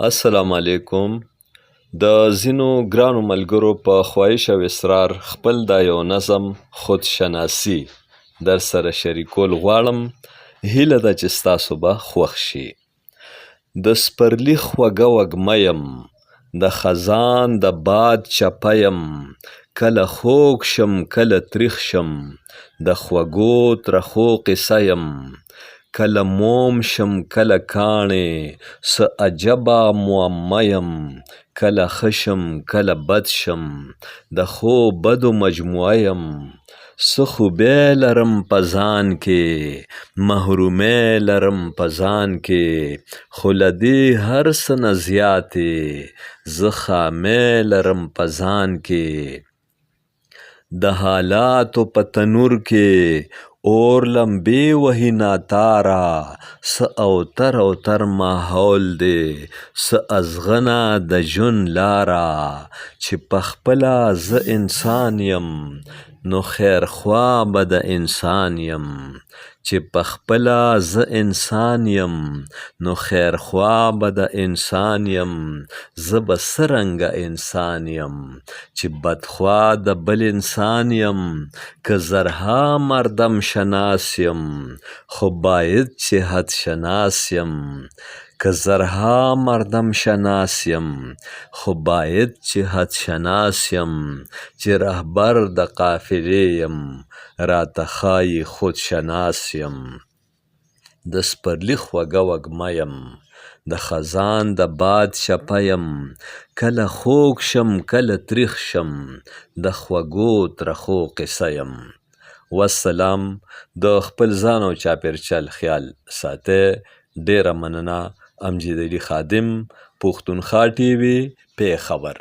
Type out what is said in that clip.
السلام علیکم. د ځینو ګرانو ملګرو په خواهش او اصرار خپل دا یو نظم خودشناسي در سره شریکول غواړم. هیله ده چې ستاسو به خوښ شي. د سپرلی خوږه وږمه یم، د خزان د باد چپه یم، کله خوږ شم کله تریخ شم، د خوږو ترخو قصه یم، کله موم شم کله کاڼې، څه عجبه معما یم، کله ښه شم کله بد شم، د ښو بدو مجموعه یم، څه خوبی لرم په ځان کې، محرومي لرم په ځان کې، خو له دې هر څه نه زیاتې زه خامي لرم په ځان کې. د حالاتو په تنور کې اور لمبې وهي ناتاره، څه اوتر اوتر ماحول دی، څه ازغنه د ژوند لاره، چې پخپله زه انسان یم نو خیرخوا به د انسان یم، چې پخپله زه انسان یم نو خیرخوا به د انسان یم، زه به څرنګه انسان یم چې بدخوا د بل انسان یم، که زرها مردم شناس یم خو باید چې حد شناس یم، که زرها مردم شناس یم خو باید چې حد شناس یم، چې رهبر د قافلې یم راته ښایي خودشناس یم. د سپرلی خوږه وږمه یم، د خزان د باد چپه یم، کله خوږ شم کله تریخ شم، د خوږو ترخو قصه یم. والسلام. د خپل ځان او چاپېریال خیال ساتئ. ډیره مننه. امجد علي خادم، پښتونخوا ټي وي، پېښور.